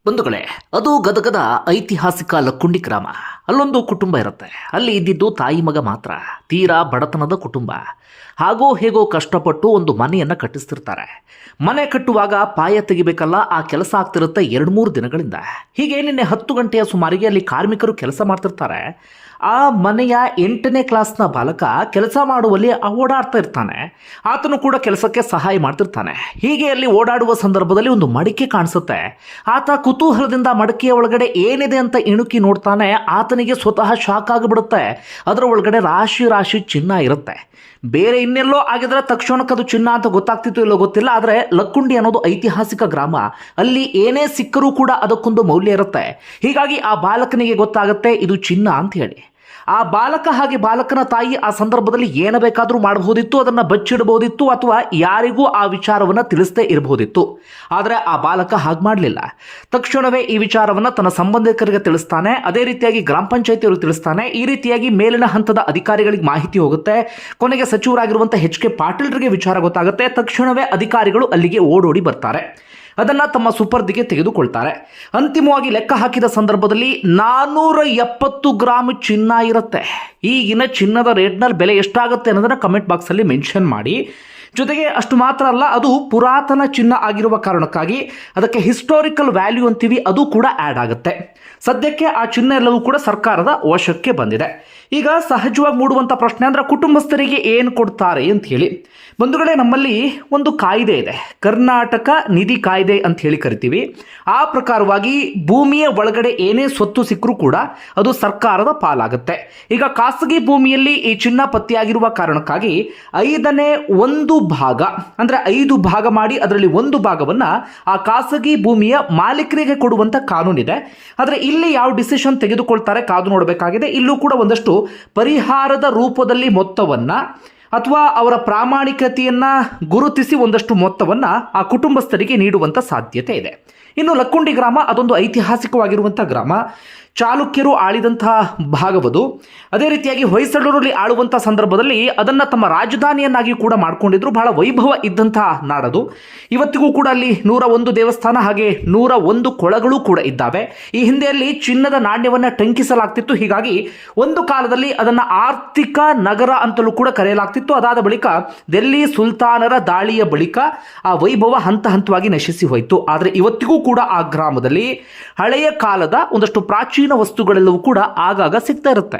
ಬಂಧುಗಳೇ, ಅದು ಗದಗದ ಐತಿಹಾಸಿಕ ಲಕ್ಕುಂಡಿ ಗ್ರಾಮ. ಅಲ್ಲೊಂದು ಕುಟುಂಬ ಇರುತ್ತೆ. ಅಲ್ಲಿ ಇದ್ದಿದ್ದು ತಾಯಿ ಮಗ ಮಾತ್ರ. ತೀರಾ ಬಡತನದ ಕುಟುಂಬ. ಹಾಗೋ ಹೇಗೋ ಕಷ್ಟಪಟ್ಟು ಒಂದು ಮನೆಯನ್ನು ಕಟ್ಟಿಸ್ತಿರ್ತಾರೆ. ಮನೆ ಕಟ್ಟುವಾಗ ಪಾಯ ತೆಗಿಬೇಕಲ್ಲ, ಆ ಕೆಲಸ ಆಗ್ತಿರುತ್ತೆ 2-3 ದಿನಗಳಿಂದ. ಹೀಗೆ ನಿನ್ನೆ 10 ಗಂಟೆಯ ಸುಮಾರಿಗೆ ಅಲ್ಲಿ ಕಾರ್ಮಿಕರು ಕೆಲಸ ಮಾಡ್ತಿರ್ತಾರೆ. ಆ ಮನೆಯ 8ನೇ ಕ್ಲಾಸ್ನ ಬಾಲಕ ಕೆಲಸ ಮಾಡುವಲ್ಲಿ ಓಡಾಡ್ತಾ ಇರ್ತಾನೆ. ಆತನು ಕೂಡ ಕೆಲಸಕ್ಕೆ ಸಹಾಯ ಮಾಡ್ತಿರ್ತಾನೆ. ಹೀಗೆ ಅಲ್ಲಿ ಓಡಾಡುವ ಸಂದರ್ಭದಲ್ಲಿ ಒಂದು ಮಡಿಕೆ ಕಾಣಿಸುತ್ತೆ. ಆತ ಕುತೂಹಲದಿಂದ ಮಡಿಕೆಯ ಒಳಗಡೆ ಏನಿದೆ ಅಂತ ಇಣುಕಿ ನೋಡ್ತಾನೆ. ಆತನಿಗೆ ಸ್ವತಃ ಶಾಕ್ ಆಗಿಬಿಡುತ್ತೆ. ಅದರ ಒಳಗಡೆ ರಾಶಿ ರಾಶಿ ಚಿನ್ನ ಇರುತ್ತೆ. ಬೇರೆ ಇನ್ನೆಲ್ಲೋ ಆಗಿದ್ರೆ ತಕ್ಷಣಕ್ಕೆ ಅದು ಚಿನ್ನ ಅಂತ ಗೊತ್ತಾಗ್ತಿತ್ತು ಇಲ್ಲೋ ಗೊತ್ತಿಲ್ಲ. ಆದರೆ ಲಕ್ಕುಂಡಿ ಅನ್ನೋದು ಐತಿಹಾಸಿಕ ಗ್ರಾಮ. ಅಲ್ಲಿ ಏನೇ ಸಿಕ್ಕರೂ ಕೂಡ ಅದಕ್ಕೊಂದು ಮೌಲ್ಯ ಇರುತ್ತೆ. ಹೀಗಾಗಿ ಆ ಬಾಲಕನಿಗೆ ಗೊತ್ತಾಗುತ್ತೆ ಇದು ಚಿನ್ನ ಅಂತ ಹೇಳಿ. ಆ ಬಾಲಕ ಹಾಗೆ ಬಾಲಕನ ತಾಯಿ ಆ ಸಂದರ್ಭದಲ್ಲಿ ಏನು ಬೇಕಾದರೂ ಮಾಡಬಹುದಿತ್ತು, ಅದನ್ನು ಬಚ್ಚಿಡಬಹುದಿತ್ತು, ಅಥವಾ ಯಾರಿಗೂ ಆ ವಿಚಾರವನ್ನು ತಿಳಿಸದೇ ಇರಬಹುದಿತ್ತು. ಆದರೆ ಆ ಬಾಲಕ ಹಾಗೆ ಮಾಡಲಿಲ್ಲ. ತಕ್ಷಣವೇ ಈ ವಿಚಾರವನ್ನು ತನ್ನ ಸಂಬಂಧಿಕರಿಗೆ ತಿಳಿಸ್ತಾನೆ. ಅದೇ ರೀತಿಯಾಗಿ ಗ್ರಾಮ ಪಂಚಾಯತಿಯವರು ತಿಳಿಸ್ತಾನೆ. ಈ ರೀತಿಯಾಗಿ ಮೇಲಿನ ಹಂತದ ಅಧಿಕಾರಿಗಳಿಗೆ ಮಾಹಿತಿ ಹೋಗುತ್ತೆ. ಕೊನೆಗೆ ಸಚಿವರಾಗಿರುವಂಥ HK ಪಾಟೀಲ್ರಿಗೆ ವಿಚಾರ ಗೊತ್ತಾಗುತ್ತೆ. ತಕ್ಷಣವೇ ಅಧಿಕಾರಿಗಳು ಅಲ್ಲಿಗೆ ಓಡೋಡಿ ಬರ್ತಾರೆ. ಅದನ್ನು ತಮ್ಮ ಸುಪರ್ದಿಗೆ ತೆಗೆದುಕೊಳ್ತಾರೆ. ಅಂತಿಮವಾಗಿ ಲೆಕ್ಕ ಹಾಕಿದ ಸಂದರ್ಭದಲ್ಲಿ 470 ಗ್ರಾಮ್ ಚಿನ್ನ ಇರುತ್ತೆ. ಈಗಿನ ಚಿನ್ನದ ರೇಟ್ನಲ್ಲಿ ಬೆಲೆ ಎಷ್ಟಾಗುತ್ತೆ ಅನ್ನೋದನ್ನು ಕಮೆಂಟ್ ಬಾಕ್ಸಲ್ಲಿ ಮೆನ್ಷನ್ ಮಾಡಿ. ಜೊತೆಗೆ ಅಷ್ಟು ಮಾತ್ರ ಅಲ್ಲ, ಅದು ಪುರಾತನ ಚಿನ್ನ ಆಗಿರುವ ಕಾರಣಕ್ಕಾಗಿ ಅದಕ್ಕೆ ಹಿಸ್ಟೋರಿಕಲ್ ವ್ಯಾಲ್ಯೂ ಅಂತೀವಿ, ಅದು ಕೂಡ ಆ್ಯಡ್ ಆಗುತ್ತೆ. ಸದ್ಯಕ್ಕೆ ಆ ಚಿನ್ನ ಎಲ್ಲವೂ ಕೂಡ ಸರ್ಕಾರದ ವಶಕ್ಕೆ ಬಂದಿದೆ. ಈಗ ಸಹಜವಾಗಿ ಮೂಡುವಂಥ ಪ್ರಶ್ನೆ ಅಂದರೆ ಕುಟುಂಬಸ್ಥರಿಗೆ ಏನು ಕೊಡ್ತಾರೆ ಅಂತ ಹೇಳಿ. ಬಂಧುಗಳೇ, ನಮ್ಮಲ್ಲಿ ಒಂದು ಕಾಯ್ದೆ ಇದೆ, ಕರ್ನಾಟಕ ನಿಧಿ ಕಾಯ್ದೆ ಅಂತ ಹೇಳಿ ಕರಿತೀವಿ. ಆ ಪ್ರಕಾರವಾಗಿ ಭೂಮಿಯ ಒಳಗಡೆ ಏನೇ ಸ್ವತ್ತು ಸಿಕ್ಕರೂ ಕೂಡ ಅದು ಸರ್ಕಾರದ ಪಾಲಾಗುತ್ತೆ. ಈಗ ಖಾಸಗಿ ಭೂಮಿಯಲ್ಲಿ ಈ ಚಿನ್ನ ಪತ್ತೆಯಾಗಿರುವ ಕಾರಣಕ್ಕಾಗಿ 5ನೇ 1 ಭಾಗ ಅಂದರೆ 5 ಭಾಗ ಮಾಡಿ ಅದರಲ್ಲಿ 1 ಭಾಗವನ್ನು ಆ ಖಾಸಗಿ ಭೂಮಿಯ ಮಾಲೀಕರಿಗೆ ಕೊಡುವಂಥ ಕಾನೂನಿದೆ. ಆದರೆ ಇಲ್ಲಿ ಯಾವ ಡಿಸಿಷನ್ ತೆಗೆದುಕೊಳ್ತಾರೆ ಕಾದು ನೋಡಬೇಕಾಗಿದೆ. ಇಲ್ಲೂ ಕೂಡ ಒಂದಷ್ಟು ಪರಿಹಾರದ ರೂಪದಲ್ಲಿ ಮೊತ್ತವನ್ನು ಅಥವಾ ಅವರ ಪ್ರಾಮಾಣಿಕತೆಯನ್ನು ಗುರುತಿಸಿ ಒಂದಷ್ಟು ಮೊತ್ತವನ್ನು ಆ ಕುಟುಂಬಸ್ಥರಿಗೆ ನೀಡುವಂಥ ಸಾಧ್ಯತೆ ಇದೆ. ಇನ್ನು ಲಕ್ಕುಂಡಿ ಗ್ರಾಮ ಅದೊಂದು ಐತಿಹಾಸಿಕವಾಗಿರುವಂಥ ಗ್ರಾಮ. ಚಾಲುಕ್ಯರು ಆಳಿದಂತಹ ಭಾಗವದು. ಅದೇ ರೀತಿಯಾಗಿ ಹೊಯ್ಸಳರಲ್ಲಿ ಆಳುವಂಥ ಸಂದರ್ಭದಲ್ಲಿ ಅದನ್ನು ತಮ್ಮ ರಾಜಧಾನಿಯನ್ನಾಗಿ ಕೂಡ ಮಾಡಿಕೊಂಡಿದ್ರು. ಬಹಳ ವೈಭವ ಇದ್ದಂತಹ ನಾಡದು. ಇವತ್ತಿಗೂ ಕೂಡ ಅಲ್ಲಿ 101 ದೇವಸ್ಥಾನ ಹಾಗೆ 101 ಕೊಳಗಳು ಕೂಡ ಇದ್ದಾವೆ. ಈ ಹಿಂದೆಯಲ್ಲಿ ಚಿನ್ನದ ನಾಣ್ಯವನ್ನು ಟಂಕಿಸಲಾಗ್ತಿತ್ತು. ಹೀಗಾಗಿ ಒಂದು ಕಾಲದಲ್ಲಿ ಅದನ್ನು ಆರ್ಥಿಕ ನಗರ ಅಂತಲೂ ಕೂಡ ಕರೆಯಲಾಗ್ತಿತ್ತು. ಅದಾದ ಬಳಿಕ ದಿಲ್ಲಿ ಸುಲ್ತಾನರ ದಾಳಿಯ ಬಳಿಕ ಆ ವೈಭವ ಹಂತ ಹಂತವಾಗಿ ನಶಿಸಿ ಹೋಯಿತು. ಆದರೆ ಇವತ್ತಿಗೂ ಕೂಡ ಆ ಗ್ರಾಮದಲ್ಲಿ ಹಳೆಯ ಕಾಲದ ಒಂದಷ್ಟು ಪ್ರಾಚೀನ ವಸ್ತುಗಳೆಲ್ಲವೂ ಕೂಡ ಆಗಾಗ ಸಿಗ್ತಾ ಇರುತ್ತೆ.